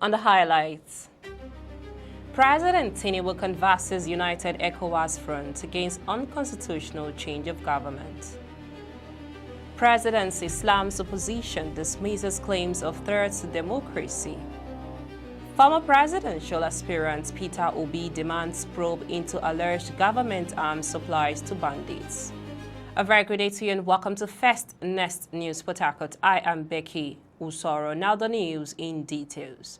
On the highlights, President Tinubu canvasses united ECOWAS front against unconstitutional change of government. President Islam's opposition dismisses claims of threats to democracy. Former presidential aspirant Peter Obi demands probe into alleged government arms supplies to bandits. A very good day to you and welcome to First Next News Port Harcourt. I am Becky Usoro. Now the news in details.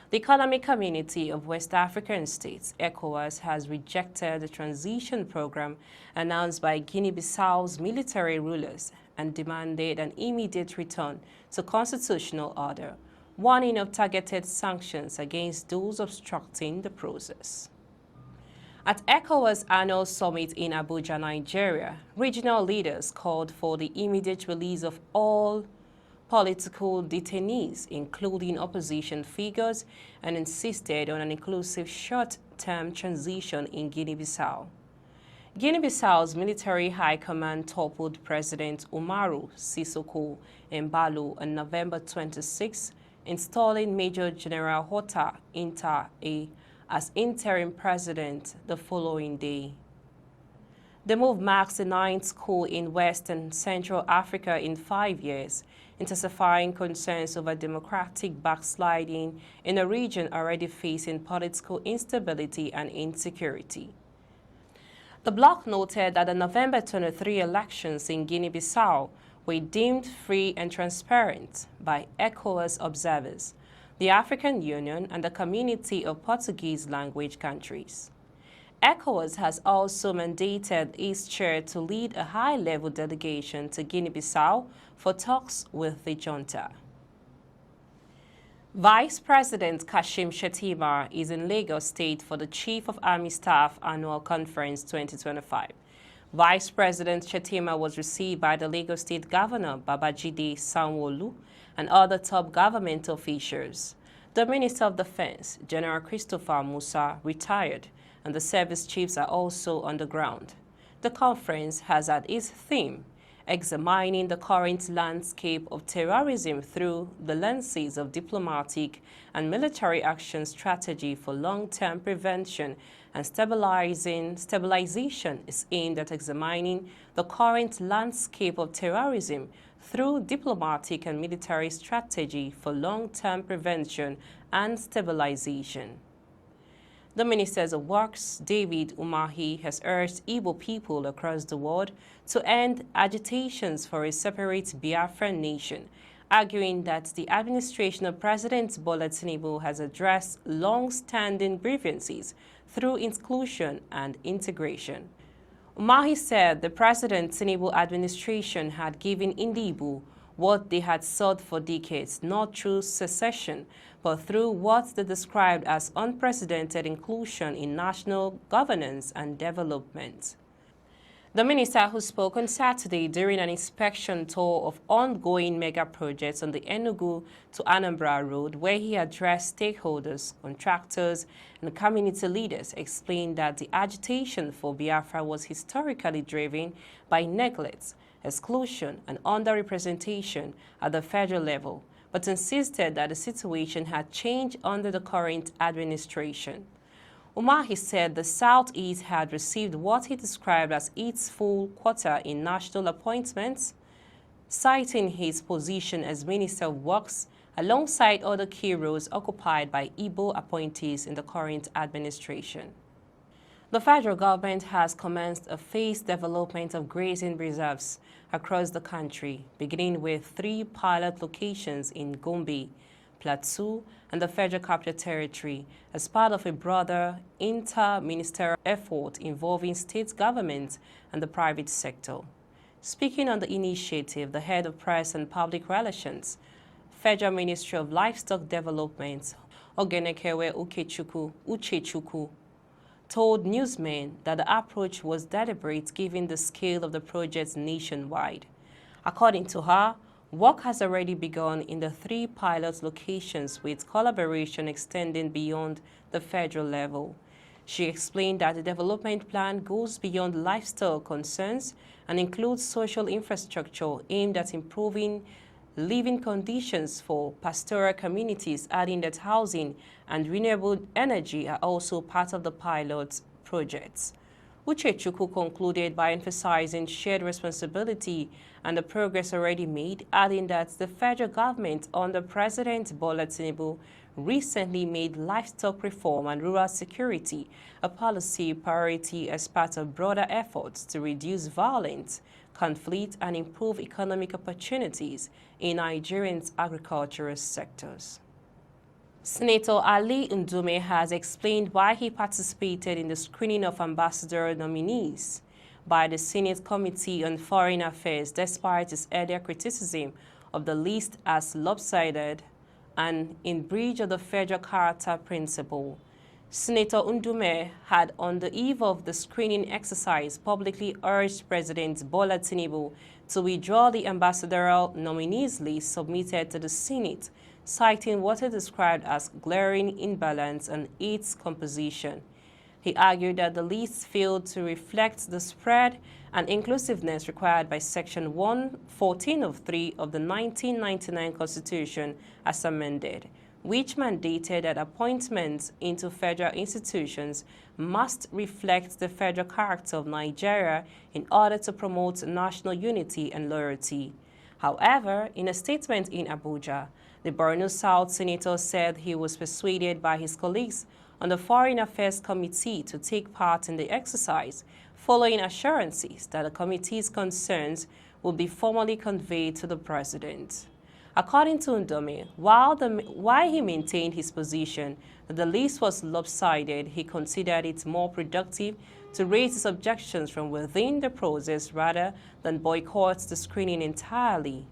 The Economic Community of West African States, ECOWAS, has rejected the transition program announced by Guinea-Bissau's military rulers and demanded an immediate return to constitutional order, warning of targeted sanctions against those obstructing the process. At ECOWAS annual summit in Abuja, Nigeria, regional leaders called for the immediate release of all political detainees, including opposition figures, and insisted on an inclusive short-term transition in Guinea-Bissau. Guinea-Bissau's military high command toppled President Umaru Sissoco Embalo on November 26, installing Major General Hota Inta as interim president the following day. The move marks the 9th coup in West and Central Africa in 5 years, intensifying concerns over democratic backsliding in a region already facing political instability and insecurity. The bloc noted that the November 23 elections in Guinea-Bissau were deemed free and transparent by ECOWAS observers, the African Union, and the Community of Portuguese language countries. ECOWAS has also mandated its chair to lead a high-level delegation to Guinea-Bissau for talks with the junta. Vice President Kashim Shettima is in Lagos State for the Chief of Army Staff Annual Conference 2025. Vice President Shettima was received by the Lagos State Governor Babajide Sanwo-Olu and other top government officials. The Minister of Defense, General Christopher Musa, retired, and the service chiefs are also on the ground. The conference has as its theme, examining the current landscape of terrorism through the lenses of diplomatic and military action strategy for long-term prevention and stabilization is aimed at examining the current landscape of terrorism through diplomatic and military strategy for long-term prevention and stabilization. The Minister of Works, David Umahi, has urged Igbo people across the world to end agitations for a separate Biafran nation, arguing that the administration of President Bola Tinubu has addressed long-standing grievances through inclusion and integration. Umahi said the President Tinubu administration had given Igbo what they had sought for decades, not through secession, but through what they described as unprecedented inclusion in national governance and development. The minister, who spoke on Saturday during an inspection tour of ongoing mega projects on the Enugu to Anambra Road, where he addressed stakeholders, contractors, and community leaders, explained that the agitation for Biafra was historically driven by neglect, exclusion, and underrepresentation at the federal level, but insisted that the situation had changed under the current administration. Umahi said the Southeast had received what he described as its full quota in national appointments, citing his position as Minister of Works alongside other key roles occupied by Igbo appointees in the current administration. The federal government has commenced a phased development of grazing reserves across the country, beginning with 3 pilot locations in Gombe, Plateau, and the Federal Capital Territory as part of a broader inter-ministerial effort involving state governments and the private sector. Speaking on the initiative, the head of press and public relations, Federal Ministry of Livestock Development, Ogenekewe Uchechukwu, told newsmen that the approach was deliberate given the scale of the projects nationwide. According to her, work has already begun in the 3 pilot locations with collaboration extending beyond the federal level. She explained that the development plan goes beyond lifestyle concerns and includes social infrastructure aimed at improving living conditions for pastoral communities, adding that housing and renewable energy are also part of the pilot projects. Uchechukwu concluded by emphasizing shared responsibility and the progress already made, adding that the federal government under President Bola Tinubu recently made livestock reform and rural security a policy priority as part of broader efforts to reduce violence, conflict, and improve economic opportunities in Nigeria's agricultural sectors. Senator Ali Ndume has explained why he participated in the screening of ambassadorial nominees by the Senate Committee on Foreign Affairs despite his earlier criticism of the list as lopsided and in breach of the federal character principle. Senator Ndume had, on the eve of the screening exercise, publicly urged President Bola Tinubu to withdraw the ambassadorial nominees list submitted to the Senate, citing what he described as glaring imbalance in its composition. He argued that the list failed to reflect the spread and inclusiveness required by Section 114 of 3 of the 1999 Constitution as amended, which mandated that appointments into federal institutions must reflect the federal character of Nigeria in order to promote national unity and loyalty. However, in a statement in Abuja, the Borno South senator said he was persuaded by his colleagues on the Foreign Affairs Committee to take part in the exercise, following assurances that the committee's concerns will be formally conveyed to the president. According to Ndume, while he maintained his position that the list was lopsided, he considered it more productive to raise his objections from within the process rather than boycott the screening entirely.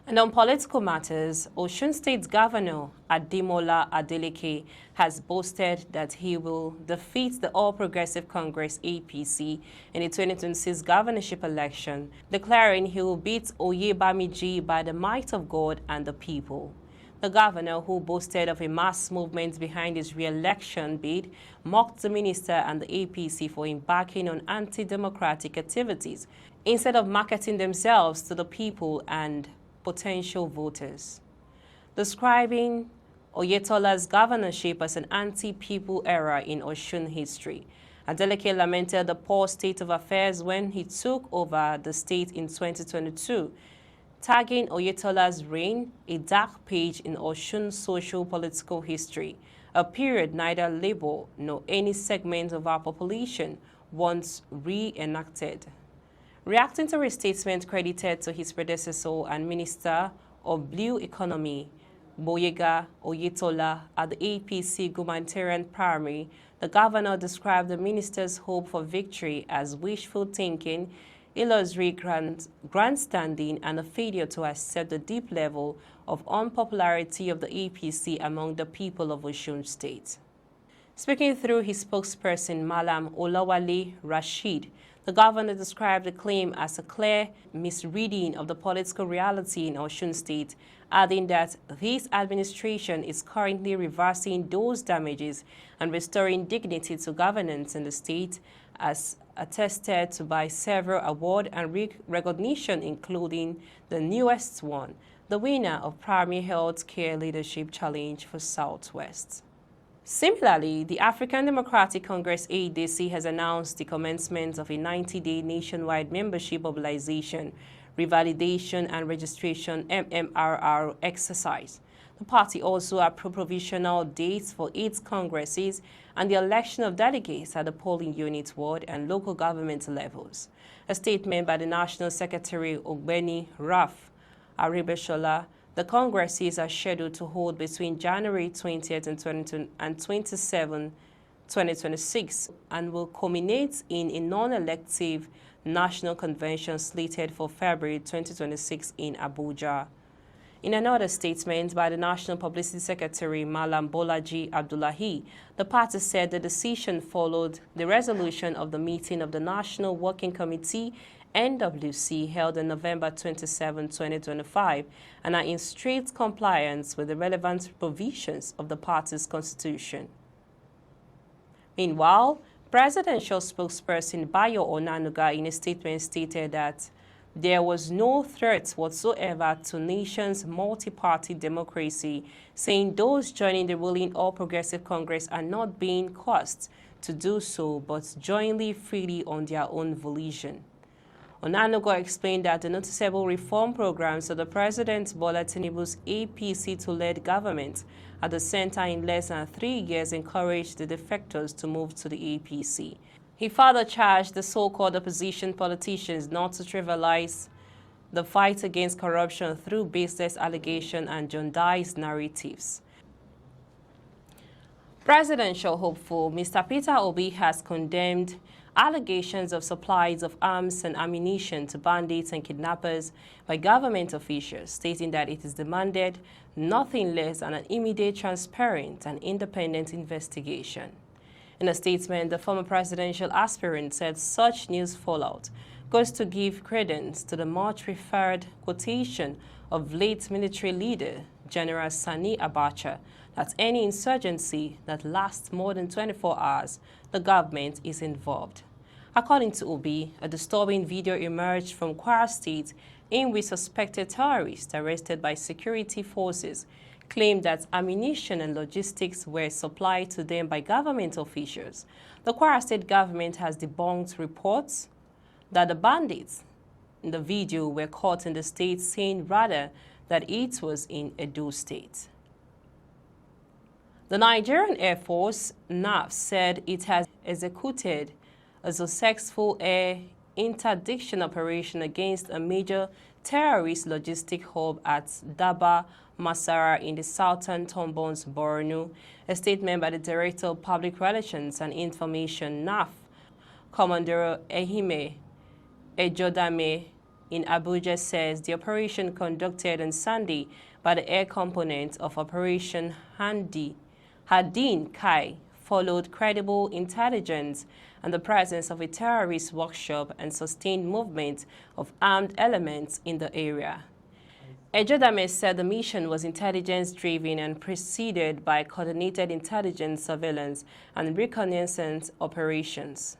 And on political matters, Osun State Governor Ademola Adeleke has boasted that he will defeat the All Progressive Congress APC in the 2026 governorship election, declaring he will beat Oyebamiji by the might of God and the people. The governor, who boasted of a mass movement behind his re-election bid, mocked the minister and the APC for embarking on anti-democratic activities instead of marketing themselves to the people and potential voters. Describing Oyetola's governorship as an anti-people era in Osun history, Adeleke lamented the poor state of affairs when he took over the state in 2022, tagging Oyetola's reign a dark page in Osun's social-political history, a period neither Labour nor any segment of our population wants re-enacted. Reacting to a statement credited to his predecessor and Minister of Blue Economy, Boyega Oyetola, at the APC Gubernatorial primary, the governor described the minister's hope for victory as wishful thinking, illusory grandstanding, and a failure to accept the deep level of unpopularity of the APC among the people of Osun State. Speaking through his spokesperson, Malam Olawale Rashid, the governor described the claim as a clear misreading of the political reality in Osun State, adding that this administration is currently reversing those damages and restoring dignity to governance in the state, as attested to by several award and recognition, including the newest one, the winner of Primary Health Care Leadership Challenge for Southwest. Similarly, the African Democratic Congress ADC has announced the commencement of a 90-day nationwide membership mobilization, revalidation and registration MMRR exercise. The party also approved provisional dates for its congresses and the election of delegates at the polling unit, ward, and local government levels. A statement by the National Secretary Ogbeni Raf Arebeshola, the congresses are scheduled to hold between January 20th and 27, 2026, and will culminate in a non-elective national convention slated for February 2026 in Abuja. In another statement by the National Publicity Secretary, Malam Bolaji Abdullahi, the party said the decision followed the resolution of the meeting of the National Working Committee NWC held on November 27, 2025, and are in strict compliance with the relevant provisions of the party's constitution. Meanwhile, presidential spokesperson Bayo Onanuga in a statement stated that there was no threat whatsoever to nation's multi-party democracy, saying those joining the ruling All Progressive Congress are not being coerced to do so, but jointly freely on their own volition. Onanuga explained that the noticeable reform programs of the President Bola Tinubu's APC-led government at the center in less than 3 years encouraged the defectors to move to the APC. He further charged the so-called opposition politicians not to trivialize the fight against corruption through baseless allegations and jaundiced narratives. Presidential hopeful Mr. Peter Obi has condemned allegations of supplies of arms and ammunition to bandits and kidnappers by government officials, stating that it is demanded nothing less than an immediate, transparent, and independent investigation. In a statement, the former presidential aspirant said such news fallout goes to give credence to the much referred quotation of late military leader General Sani Abacha that any insurgency that lasts more than 24 hours, the government is involved. According to Obi, a disturbing video emerged from Kwara State in which suspected terrorists arrested by security forces claimed that ammunition and logistics were supplied to them by government officials. The Kwara State government has debunked reports that the bandits in the video were caught in the state, saying rather that it was in Edo State. The Nigerian Air Force, NAF, said it has executed a successful air interdiction operation against a major terrorist logistic hub at Daba Masara in the southern Tombons, Borno. A statement by the Director of Public Relations and Information, NAF, Commander Ehime Ejodame in Abuja, says the operation conducted on Sunday by the air component of Operation Hadin Kai followed credible intelligence and the presence of a terrorist workshop and sustained movement of armed elements in the area. Ejodame said the mission was intelligence-driven and preceded by coordinated intelligence surveillance and reconnaissance operations.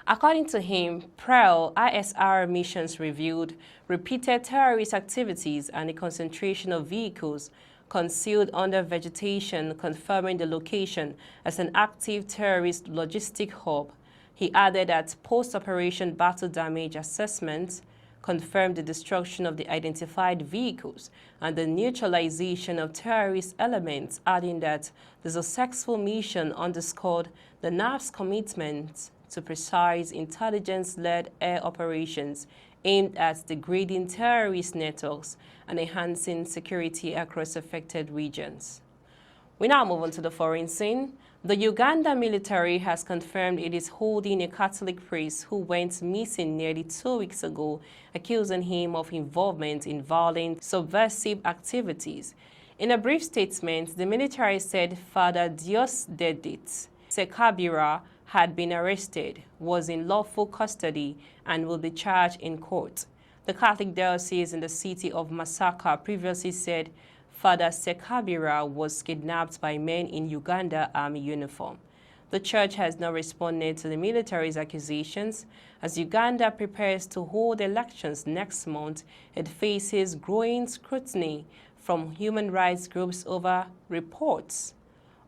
According to him, PREL ISR missions revealed repeated terrorist activities and a concentration of vehicles concealed under vegetation, confirming the location as an active terrorist logistic hub. He added that post-operation battle damage assessments confirmed the destruction of the identified vehicles and the neutralization of terrorist elements, adding that the successful mission underscored the NAF's commitment to precise intelligence-led air operations aimed at degrading terrorist networks and enhancing security across affected regions. We now move on to the foreign scene. The Uganda military has confirmed it is holding a Catholic priest who went missing nearly 2 weeks ago, accusing him of involvement in violent, subversive activities. In a brief statement, the military said Father Diosdedit Sekabira had been arrested, was in lawful custody, and will be charged in court. The Catholic diocese in the city of Masaka previously said Father Sekabira was kidnapped by men in Uganda army uniform. The church has now responded to the military's accusations. As Uganda prepares to hold elections next month, it faces growing scrutiny from human rights groups over reports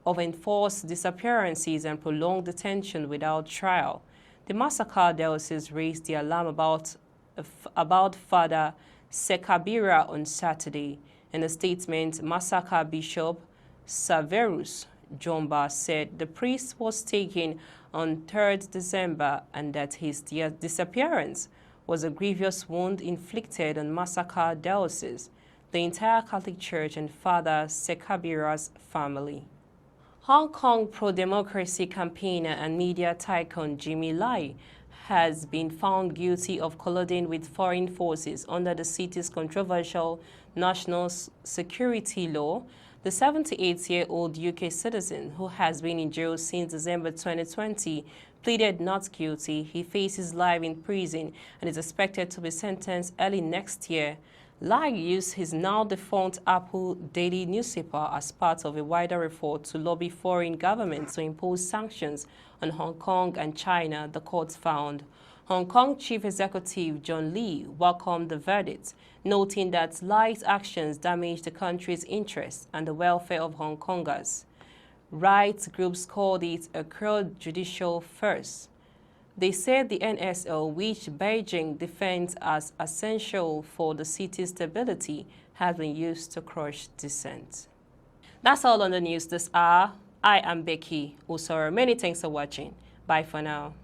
of enforced disappearances and prolonged detention without trial. The Masaka diocese raised the alarm about Father Sekabira on Saturday. In a statement, Masaka Bishop Saverus Jomba said the priest was taken on 3rd December and that his disappearance was a grievous wound inflicted on Masaka diocese, the entire Catholic Church, and Father Sekabira's family. Hong Kong pro-democracy campaigner and media tycoon Jimmy Lai has been found guilty of colluding with foreign forces under the city's controversial national security law. The 78-year-old UK citizen, who has been in jail since December 2020, pleaded not guilty. He faces life in prison and is expected to be sentenced early next year. Lai used his now-defunct Apple daily newspaper as part of a wider effort to lobby foreign governments to impose sanctions on Hong Kong and China, the court found. Hong Kong Chief Executive John Lee welcomed the verdict, noting that Li's actions damage the country's interests and the welfare of Hong Kongers. Rights groups called it a cruel judicial farce. They said the NSO, which Beijing defends as essential for the city's stability, has been used to crush dissent. That's all on the news this hour. I am Becky Usoro. Many thanks for watching. Bye for now.